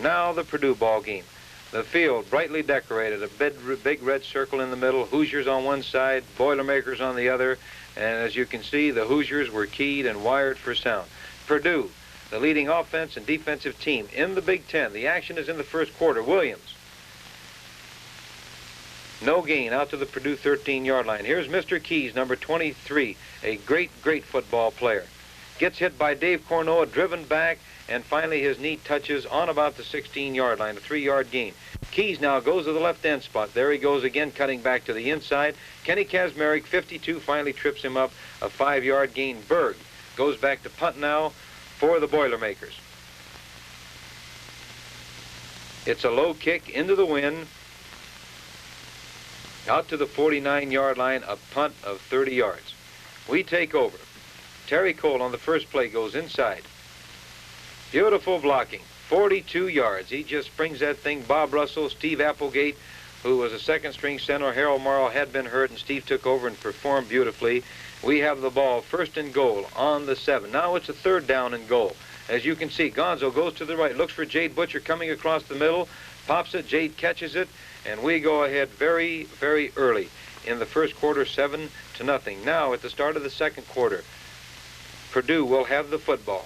Now the Purdue ball game. The field brightly decorated, a big red circle in the middle, Hoosiers on one side, Boilermakers on the other, and as you can see, the Hoosiers were keyed and wired for sound. Purdue, the leading offense and defensive team in the Big Ten. The action is in the first quarter. Williams. No gain out to the Purdue 13-yard line. Here's Mr. Keys, number 23, a great football player. Gets hit by Dave Cornoa, driven back, and finally his knee touches on about the 16-yard line, a 3-yard gain. Keys now goes to the left end spot. There he goes again, cutting back to the inside. Kenny Kazmarek, 52, finally trips him up, a 5-yard gain. Berg goes back to punt now for the Boilermakers. It's a low kick into the wind, out to the 49-yard line, a punt of 30 yards. We take over. Terry Cole on the first play goes inside. Beautiful blocking, 42 yards. He just springs that thing. Bob Russell, Steve Applegate, who was a second-string center. Harold Morrow had been hurt, and Steve took over and performed beautifully. We have the ball, first and goal on the 7. Now it's a third down and goal. As you can see, Gonzo goes to the right, looks for Jade Butcher coming across the middle, pops it, Jade catches it, and we go ahead very early in the first quarter, 7-0. Now at the start of the second quarter, Purdue will have the football.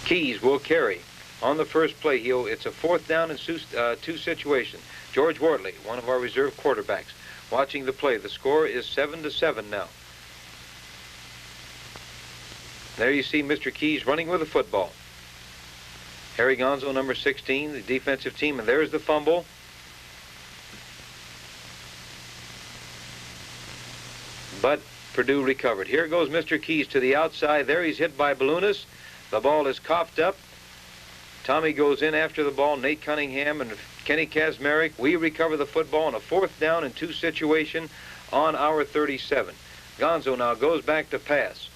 Keys will carry. On the first play, it's a 4th down and 2 situation. George Wortley, one of our reserve quarterbacks, watching the play. The score is 7-7 now. There you see Mr. Keys running with the football. Harry Gonzo, number 16, the defensive team, and there's the fumble. But Purdue recovered. Here goes Mr. Keys to the outside. There he's hit by Ballonis. The ball is coughed up. Tommy goes in after the ball. Nate Cunningham and Kenny Kazmarek. We recover the football in a 4th down and 2 situation on our 37. Gonzo now goes back to pass.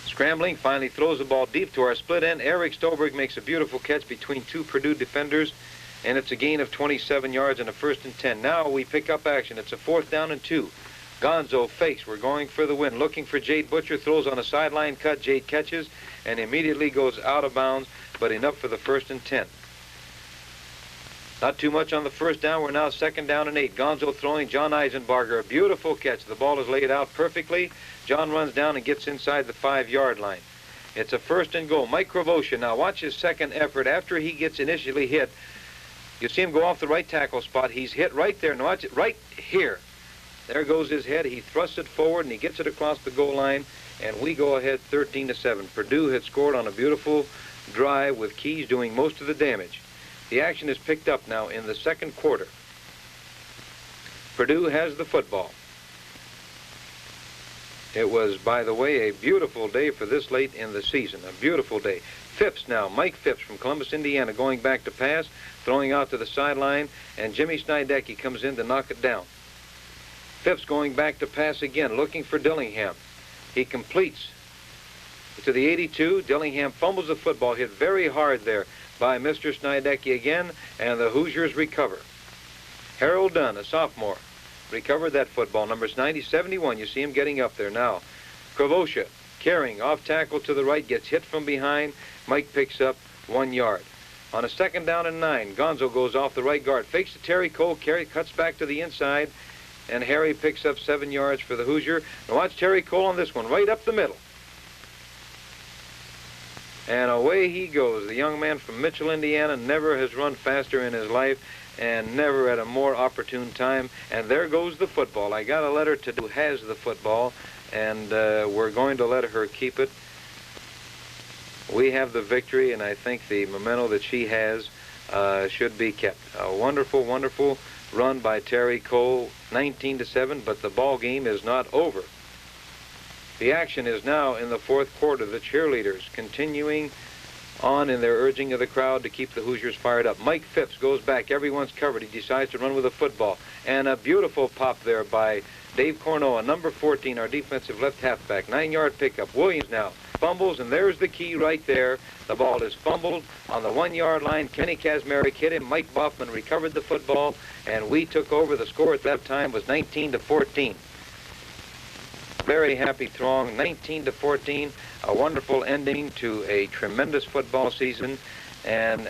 Scrambling, finally throws the ball deep to our split end. Eric Stoberg makes a beautiful catch between 2 Purdue defenders, and it's a gain of 27 yards and a 1st and 10. Now we pick up action. It's a 4th down and 2. Gonzo fakes. We're going for the win. Looking for Jade Butcher. Throws on a sideline cut. Jade catches and immediately goes out of bounds, but enough for the 1st and 10. Not too much on the first down. We're now 2nd down and 8. Gonzo throwing. John Eisenbarger. A beautiful catch. The ball is laid out perfectly. John runs down and gets inside the 5-yard line. It's a 1st and goal. Mike Kravosha. Now watch his second effort. After he gets initially hit, you see him go off the right tackle spot. He's hit right there. Now watch it right here. There goes his head. He thrusts it forward and he gets it across the goal line, and we go ahead 13-7. Purdue had scored on a beautiful drive with Keys doing most of the damage. The action is picked up now in the second quarter. Purdue has the football. It was, by the way, a beautiful day for this late in the season. A beautiful day. Phipps now, Mike Phipps from Columbus, Indiana, going back to pass, throwing out to the sideline, and Jimmy Snydecki comes in to knock it down. Phipps going back to pass again, looking for Dillingham. He completes to the 82. Dillingham fumbles the football, hit very hard there by Mr. Snydecki again, and the Hoosiers recover. Harold Dunn, a sophomore, recovered that football. Numbers 90, 71. You see him getting up there now. Kravosha carrying off tackle to the right, gets hit from behind. Mike picks up 1 yard. On a 2nd down and 9, Gonzo goes off the right guard, fakes to Terry Cole. Carry cuts back to the inside, and Harry picks up 7 yards for the Hoosier. Now watch Terry Cole on this one, right up the middle. And away he goes. The young man from Mitchell, Indiana, never has run faster in his life, and never at a more opportune time. And there goes the football. I got a letter to who has the football, and we're going to let her keep it. We have the victory, and I think the memento that she has should be kept. A wonderful, wonderful run by Terry Cole, 19-7, but the ball game is not over. The action is now in the 4th quarter. The cheerleaders continuing on in their urging of the crowd to keep the Hoosiers fired up. Mike Phipps goes back. Everyone's covered. He decides to run with the football. And a beautiful pop there by Dave Cornoa, number 14, our defensive left halfback. 9-yard pickup. Williams now fumbles, and there's the key right there. The ball is fumbled on the 1-yard line. Kenny Kazmarek hit him. Mike Boffman recovered the football, and we took over. The score at that time was 19-14. very happy throng, 19-14, a wonderful ending to a tremendous football season. And